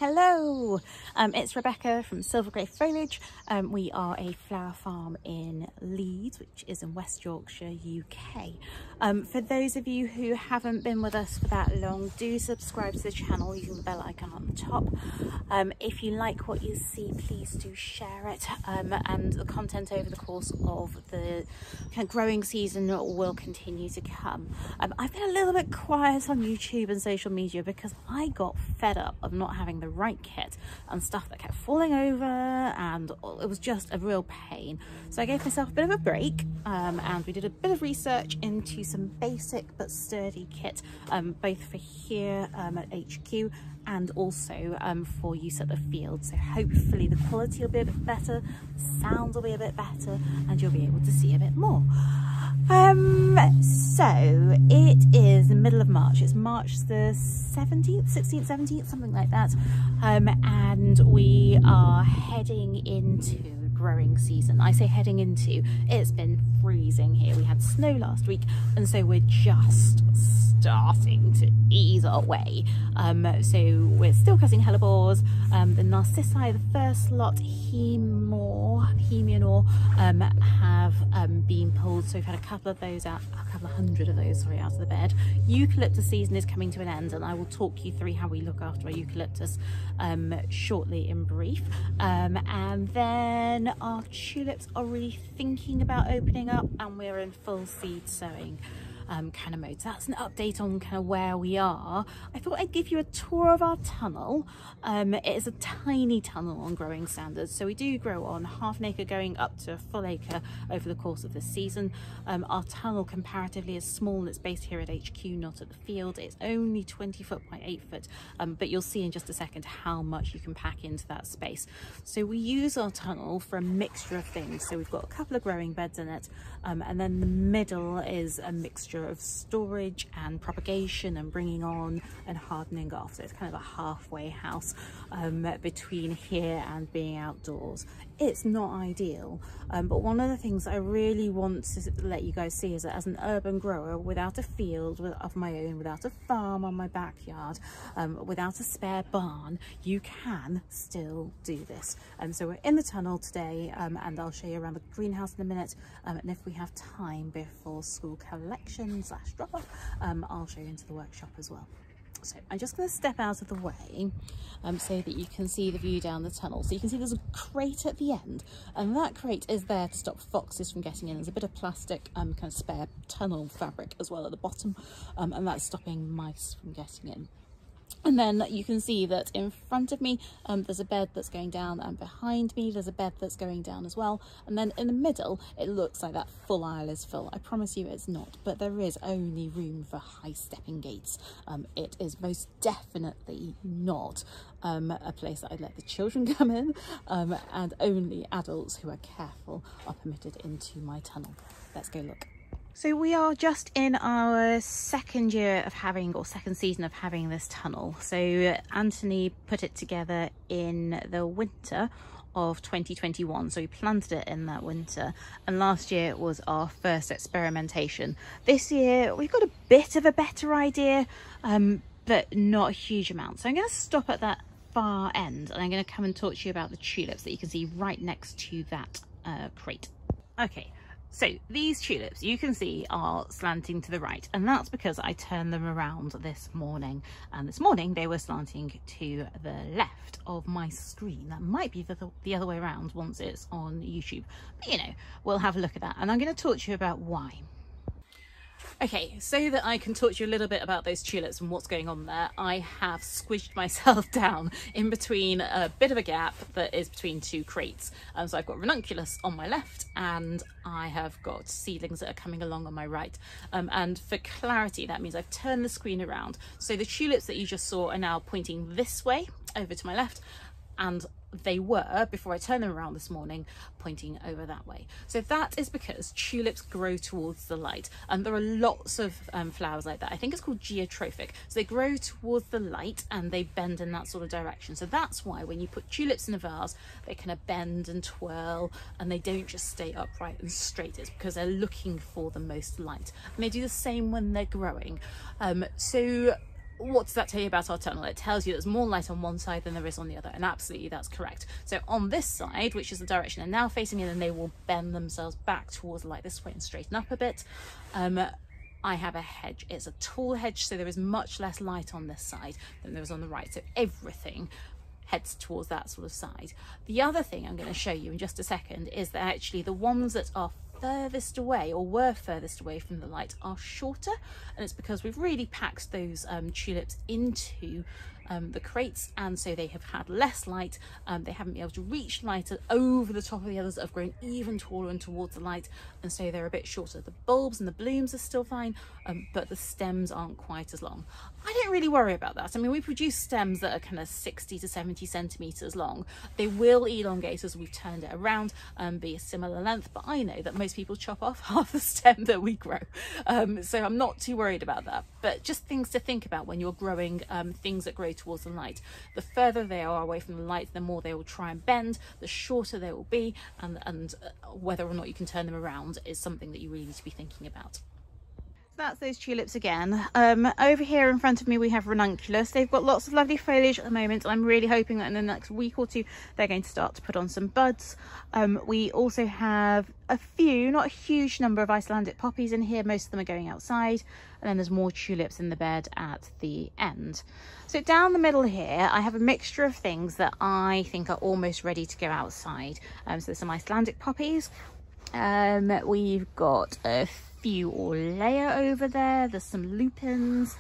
Hello, it's Rebecca from Silver Grey Foliage. We are a flower farm in Leeds, which is in West Yorkshire, UK. For those of you who haven't been with us for that long, do subscribe to the channel using the bell icon on the top. If you like what you see, please do share it, and the content over the course of the growing season will continue to come. I've been a little bit quiet on YouTube and social media because I got fed up of not having the right kit and stuff that kept falling over, and it was just a real pain. So I gave myself a bit of a break, and we did a bit of research into some basic but sturdy kit, both for here at HQ and also for use at the field. So hopefully the quality will be a bit better, the sound will be a bit better, and you'll be able to see a bit more. So it is the middle of March. It's March the 17th, 16th, 17th, something like that, and we are heading into growing season. I say heading into, it's been freezing here. We had snow last week, and so we're just starting to ease our way. So we're still cutting hellebores. The narcissi, the first lot, Hemianor, have been pulled, so we've had a couple of those out, a couple of hundred of those, sorry, out of the bed. Eucalyptus season is coming to an end, and I will talk you through how we look after our eucalyptus shortly in brief. And then our tulips are really thinking about opening up, and we're in full seed sowing kind of mode. So that's an update on kind of where we are. I thought I'd give you a tour of our tunnel. It is a tiny tunnel on growing standards, so we do grow on half an acre going up to a full acre over the course of the season. Our tunnel comparatively is small, and it's based here at HQ, not at the field. It's only 20 foot by 8 foot, but you'll see in just a second how much you can pack into that space. So we use our tunnel for a mixture of things. So we've got a couple of growing beds in it, and then the middle is a mixture of storage and propagation and bringing on and hardening off. So it's kind of a halfway house between here and being outdoors. It's not ideal, but one of the things I really want to let you guys see is that as an urban grower without a field of my own, without a farm on my backyard, without a spare barn, you can still do this. So we're in the tunnel today, and I'll show you around the greenhouse in a minute, and if we have time before school collection / drop off, I'll show you into the workshop as well. So I'm just going to step out of the way so that you can see the view down the tunnel. So you can see there's a crate at the end, and that crate is there to stop foxes from getting in. There's a bit of plastic kind of spare tunnel fabric as well at the bottom, and that's stopping mice from getting in. And then you can see that in front of me there's a bed that's going down, and behind me there's a bed that's going down as well. And then in the middle it looks like that full aisle is full. I promise you it's not, but there is only room for high stepping gates. It is most definitely not a place that I'd let the children come in, and only adults who are careful are permitted into my tunnel. Let's go look. So we are just in our second year of having, or second season of having, this tunnel. So Anthony put it together in the winter of 2021, so we planted it in that winter, and last year was our first experimentation. This year we've got a bit of a better idea, but not a huge amount. So I'm going to stop at that far end, and I'm going to come and talk to you about the tulips that you can see right next to that crate. Okay. So these tulips you can see are slanting to the right, and that's because I turned them around this morning, and this morning they were slanting to the left of my screen. That might be the other way around once it's on YouTube, but you know, we'll have a look at that, and I'm going to talk to you about why. Okay, so that I can talk to you a little bit about those tulips and what's going on there, I have squished myself down in between a bit of a gap that is between two crates. So I've got ranunculus on my left, and I have got seedlings that are coming along on my right. And for clarity, that means I've turned the screen around. So the tulips that you just saw are now pointing this way, over to my left, and they were, before I turned them around this morning, pointing over that way. So that is because tulips grow towards the light, and there are lots of flowers like that. I think it's called geotrophic. So they grow towards the light and they bend in that sort of direction. So that's why when you put tulips in a vase, they kind of bend and twirl, and they don't just stay upright and straight. It's because they're looking for the most light. And they do the same when they're growing. So what does that tell you about our tunnel? It tells you there's more light on one side than there is on the other, and absolutely that's correct. So on this side, which is the direction they're now facing in, and they will bend themselves back towards the light this way and straighten up a bit, I have a hedge. It's a tall hedge, so there is much less light on this side than there is on the right, so everything heads towards that sort of side. The other thing I'm going to show you in just a second is that actually the ones that are furthest away, or were furthest away from the light, are shorter, and it's because we've really packed those tulips into the crates, and so they have had less light. They haven't been able to reach light over the top of the others that have grown even taller and towards the light, and so they're a bit shorter. The bulbs and the blooms are still fine, but the stems aren't quite as long. I don't really worry about that. I mean, we produce stems that are kind of 60 to 70 centimeters long. They will elongate as we've turned it around and be a similar length, but I know that most people chop off half the stem that we grow, so I'm not too worried about that. But just things to think about when you're growing things that grow towards the light. The further they are away from the light, the more they will try and bend, the shorter they will be, and whether or not you can turn them around is something that you really need to be thinking about. That's those tulips again. Over here in front of me we have ranunculus. They've got lots of lovely foliage at the moment. I'm really hoping that in the next week or two they're going to start to put on some buds. We also have a few, not a huge number, of Icelandic poppies in here. Most of them are going outside, and then there's more tulips in the bed at the end. So down the middle here I have a mixture of things that I think are almost ready to go outside. So there's some Icelandic poppies. We've got a few Orlea over there, there's some lupins,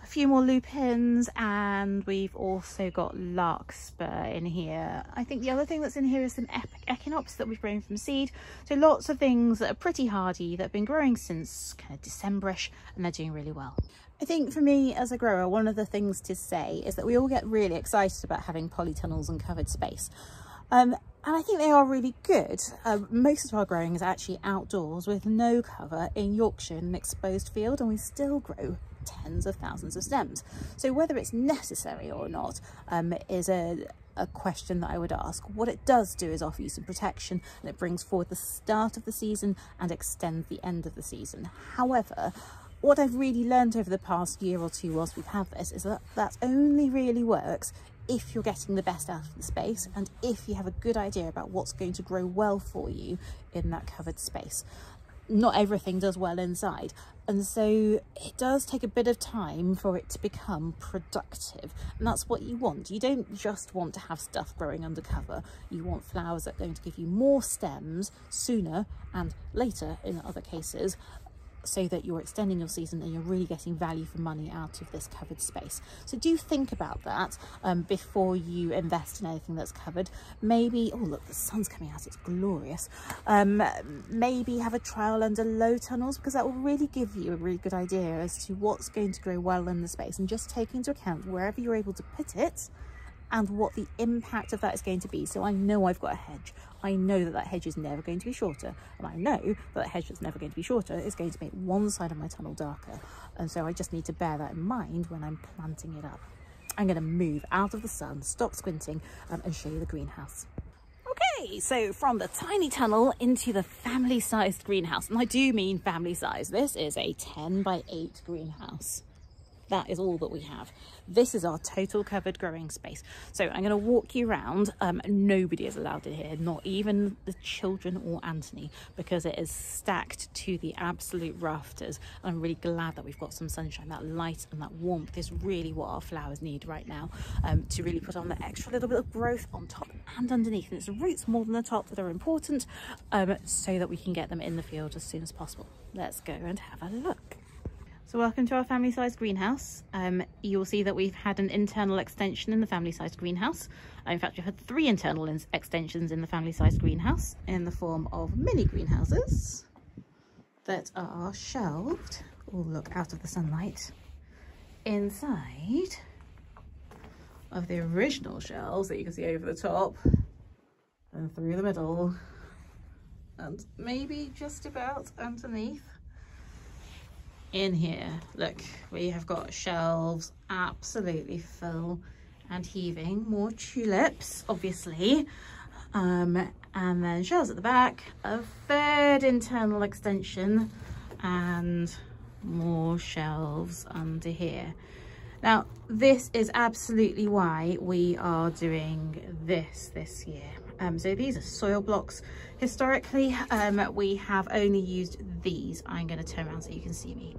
a few more lupins, and we've also got larkspur in here. I think the other thing that's in here is some echinops that we've grown from seed. So lots of things that are pretty hardy, that have been growing since kind of December-ish, and they're doing really well. I think for me as a grower, one of the things to say is that we all get really excited about having polytunnels and covered space. And I think they are really good. Most of our growing is actually outdoors with no cover in Yorkshire in an exposed field, and we still grow tens of thousands of stems. So whether it's necessary or not is a question that I would ask. What it does do is offer you some protection, and it brings forward the start of the season and extends the end of the season. However, what I've really learned over the past year or two whilst we've had this is that that only really works if you're getting the best out of the space, and if you have a good idea about what's going to grow well for you in that covered space. Not everything does well inside, and so it does take a bit of time for it to become productive, and that's what you want. You don't just want to have stuff growing under cover. You want flowers that are going to give you more stems sooner and later in other cases, so that you're extending your season and you're really getting value for money out of this covered space. So do think about that before you invest in anything that's covered. Maybe, oh look, the sun's coming out, it's glorious. Maybe have a trial under low tunnels, because that will really give you a really good idea as to what's going to grow well in the space, and just take into account wherever you're able to put it and what the impact of that is going to be. So I know I've got a hedge. I know that that hedge is never going to be shorter, and I know that that hedge that's never going to be shorter is going to make one side of my tunnel darker, and so I just need to bear that in mind when I'm planting it up. I'm going to move out of the sun, stop squinting, and show you the greenhouse. Okay, so from the tiny tunnel into the family-sized greenhouse, and I do mean family-sized. This is a 10 by 8 greenhouse. That is all that we have. This is our total covered growing space. So I'm going to walk you around. Nobody is allowed in here, not even the children or Anthony, because it is stacked to the absolute rafters. And I'm really glad that we've got some sunshine. That light and that warmth is really what our flowers need right now, to really put on the extra little bit of growth on top and underneath. And it's the roots more than the top that are important, so that we can get them in the field as soon as possible. Let's go and have a look. So welcome to our family-sized greenhouse. You'll see that we've had an internal extension in the family-sized greenhouse. In fact, we've had 3 internal extensions in the family-sized greenhouse in the form of mini greenhouses that are shelved, oh look, out of the sunlight, inside of the original shelves that you can see over the top and through the middle and maybe just about underneath. In here, look, we have got shelves absolutely full and heaving, more tulips obviously, and then shelves at the back, a 3rd internal extension, and more shelves under here. Now, this is absolutely why we are doing this year. So these are soil blocks. Historically, we have only used these. I'm going to turn around so you can see me.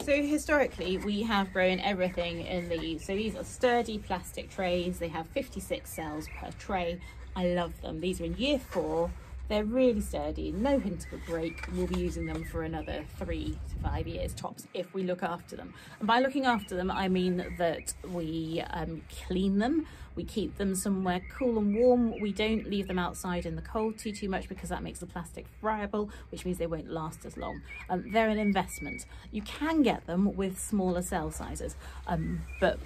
So historically, we have grown everything in these. So these are sturdy plastic trays. They have 56 cells per tray. I love them. These are in year 4. They're really sturdy, no hint of a break. We'll be using them for another 3 to 5 years tops if we look after them. And by looking after them, I mean that we clean them, we keep them somewhere cool and warm. We don't leave them outside in the cold too much, because that makes the plastic friable, which means they won't last as long. They're an investment. You can get them with smaller cell sizes, but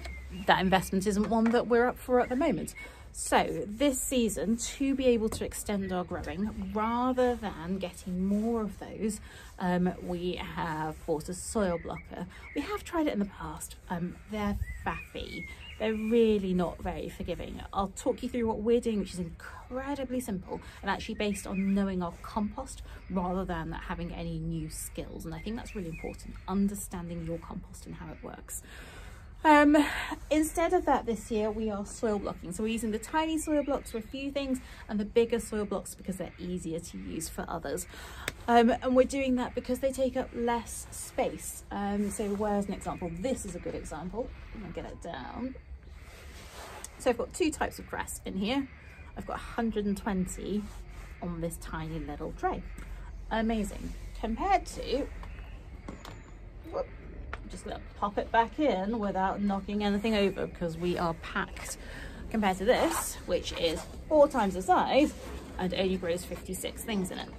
that investment isn't one that we're up for at the moment. So this season, to be able to extend our growing, rather than getting more of those, we have bought a soil blocker. We have tried it in the past. They're faffy. They're really not very forgiving. I'll talk you through what we're doing, which is incredibly simple and actually based on knowing our compost rather than having any new skills. And I think that's really important, understanding your compost and how it works. Instead of that, this year we are soil blocking. So we're using the tiny soil blocks for a few things and the bigger soil blocks because they're easier to use for others. And we're doing that because they take up less space. So where's an example? This is a good example. I'm gonna get it down. So I've got 2 types of grass in here. I've got 120 on this tiny little tray. Amazing. Compared to, whoop, just gonna pop it back in without knocking anything over because we are packed, compared to this, which is 4 times the size and only grows 56 things in it.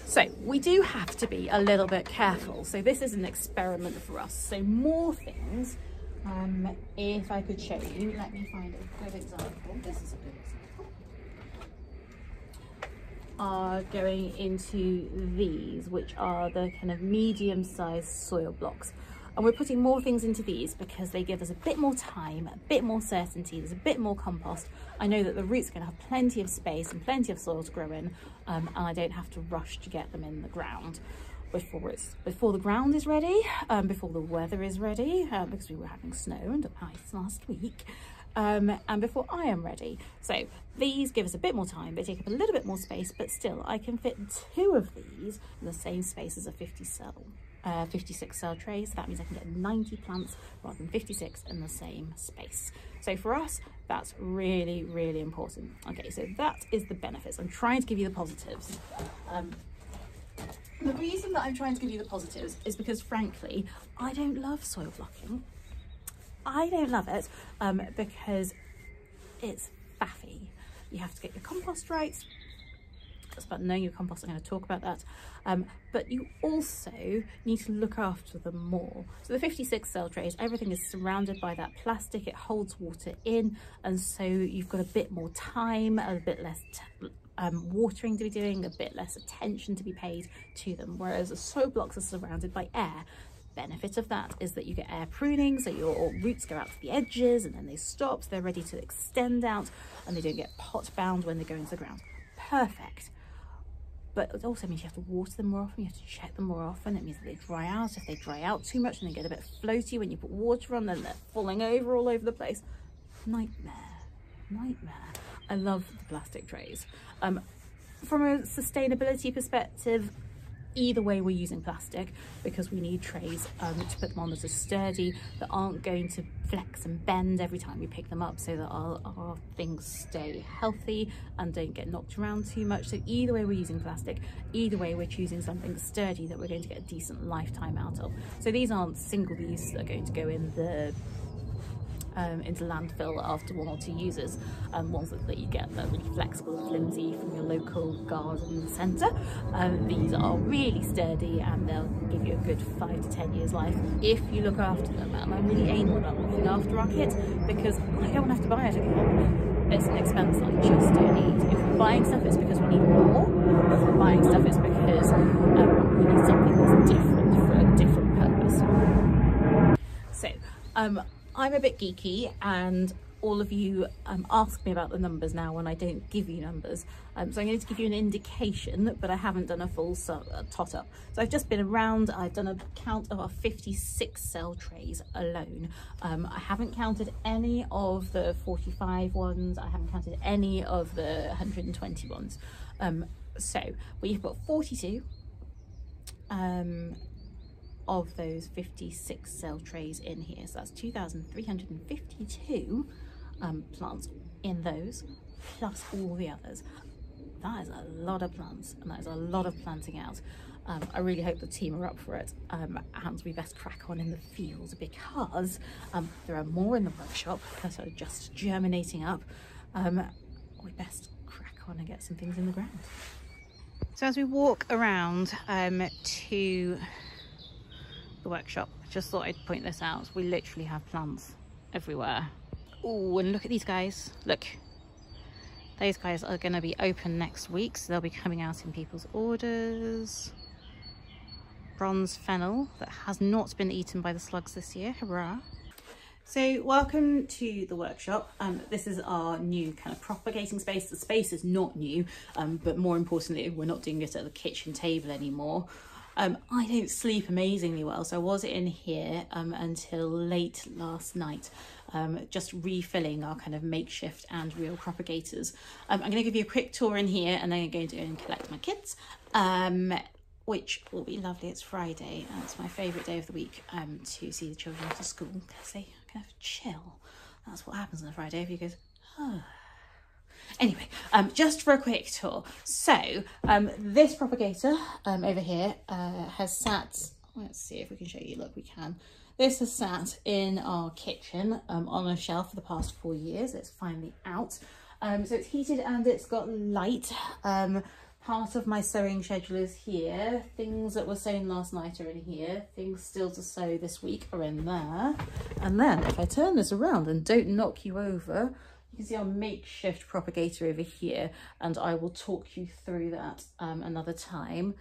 So we do have to be a little bit careful. So this is an experiment for us. So more things, if I could show you, let me find a good example. This is a good example. Are going into these, which are the kind of medium-sized soil blocks. And we're putting more things into these because they give us a bit more time, a bit more certainty, there's a bit more compost. I know that the roots are going to have plenty of space and plenty of soil to grow in, and I don't have to rush to get them in the ground before the ground is ready, before the weather is ready, because we were having snow and ice last week, and before I am ready. So these give us a bit more time, they take up a little bit more space, but still I can fit 2 of these in the same space as a 56 cell tray, so that means I can get 90 plants rather than 56 in the same space. So for us, that's really, really important. Okay, so that is the benefits. I'm trying to give you the positives. The reason that I'm trying to give you the positives is because, frankly, I don't love soil blocking. I don't love it because it's faffy. You have to get your compost right. It's about knowing your compost. I'm going to talk about that. But you also need to look after them more. So the 56 cell trays, everything is surrounded by that plastic. It holds water in, and so you've got a bit more time, a bit less watering to be doing, a bit less attention to be paid to them. Whereas the soil blocks are surrounded by air. Benefit of that is that you get air pruning, so your roots go out to the edges and then they stop, so they're ready to extend out and they don't get pot bound when they go into the ground. Perfect. But it also means you have to water them more often, you have to check them more often. It means that they dry out. If they dry out too much and they get a bit floaty when you put water on, then they're falling over all over the place. Nightmare, nightmare. I love the plastic trays. From a sustainability perspective, either way we're using plastic because we need trays to put them on that are sturdy, that aren't going to flex and bend every time we pick them up, so that our things stay healthy and don't get knocked around too much. So either way we're using plastic, either way we're choosing something sturdy that we're going to get a decent lifetime out of. So these aren't single use that are going to go in the into landfill after 1 or 2 uses, ones that you get that are really flexible and flimsy from your local garden centre. These are really sturdy and they'll give you a good 5 to 10 years life if you look after them. And I'm really anal about looking after our kit because I don't have to buy it again. It's an expense I just don't need. If we're buying stuff, it's because we need more. If we're buying stuff, it's because we need something that's different for a different purpose. So I'm a bit geeky and all of you ask me about the numbers now when I don't give you numbers. So I'm going to give you an indication, but I haven't done a full tot up. So I've just been around, I've done a count of our 56 cell trays alone. I haven't counted any of the 45 ones, I haven't counted any of the 120 ones. So we've got 42 of those 56 cell trays in here. So that's 2,352 plants in those, plus all the others. That is a lot of plants, and that is a lot of planting out. I really hope the team are up for it, and we best crack on in the field, because there are more in the workshop that are just germinating up. We best crack on and get some things in the ground. So as we walk around to the workshop, I just thought I'd point this out. We literally have plants everywhere. Oh, and look at these guys. Look, those guys are going to be open next week, so they'll be coming out in people's orders. Bronze fennel that has not been eaten by the slugs this year. Hurrah! So welcome to the workshop. This is our new kind of propagating space. The space is not new, but more importantly, we're not doing it at the kitchen table anymore. I don't sleep amazingly well, so I was in here until late last night, just refilling our kind of makeshift and real propagators. I'm going to give you a quick tour in here, and then I'm going to go and collect my kids, which will be lovely. It's Friday, and it's my favourite day of the week to see the children to school, because they can have chill. That's what happens on a Friday. If you go, oh. Anyway, just for a quick tour. So this propagator over here has sat, let's see if we can show you, look, we can. This has sat in our kitchen on a shelf for the past 4 years. It's finally out. So it's heated and it's got light. Part of my sewing schedule is here. Things that were sewn last night are in here. Things still to sew this week are in there. And then if I turn this around and don't knock you over, you can see our makeshift propagator over here, and I will talk you through that another time.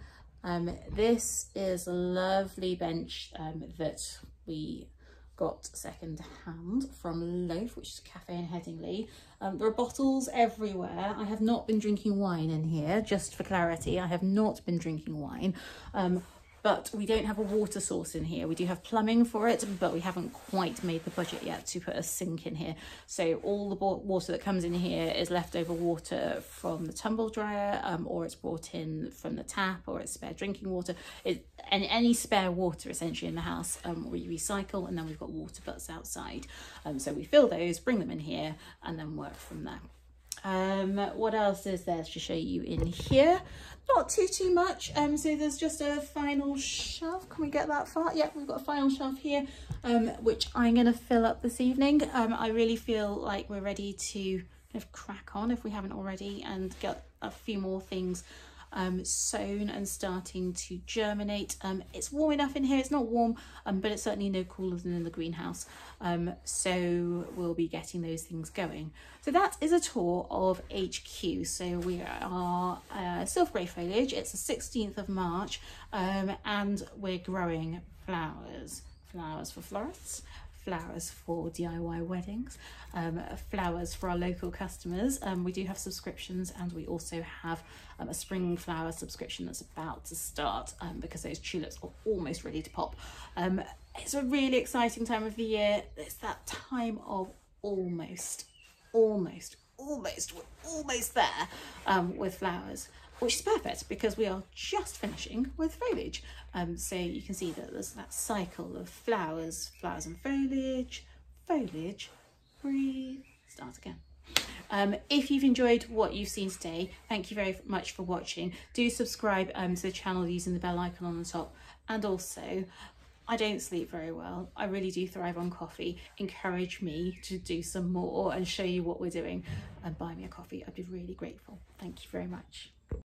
This is a lovely bench that we got second hand from Loaf, which is a cafe in Headingley. There are bottles everywhere. I have not been drinking wine in here, just for clarity. I have not been drinking wine. But we don't have a water source in here. We do have plumbing for it, but we haven't quite made the budget yet to put a sink in here. So all the water that comes in here is leftover water from the tumble dryer, or it's brought in from the tap, or it's spare drinking water. And any spare water essentially in the house, we recycle, and then we've got water butts outside. So we fill those, bring them in here, and then work from there. What else is there to show you in here? Not too much. So there's just a final shelf. Can we get that far? Yeah, we've got a final shelf here, which I'm going to fill up this evening. I really feel like we're ready to kind of crack on, if we haven't already, and get a few more things sown and starting to germinate. It's warm enough in here. It's not warm, but it's certainly no cooler than in the greenhouse. So we'll be getting those things going. So that is a tour of HQ. So we are silver grey foliage. It's the 16th of March, and we're growing flowers. Flowers for florists, flowers for DIY weddings, flowers for our local customers. We do have subscriptions, and we also have a spring flower subscription that's about to start, because those tulips are almost ready to pop. It's a really exciting time of the year. It's that time of almost, we're almost there with flowers, which is perfect because we are just finishing with foliage. So you can see that there's that cycle of flowers, flowers and foliage, foliage, breathe, start again. If you've enjoyed what you've seen today, thank you very much for watching. Do subscribe to the channel using the bell icon on the top. And also, I don't sleep very well. I really do thrive on coffee. Encourage me to do some more and show you what we're doing, and buy me a coffee. I'd be really grateful. Thank you very much.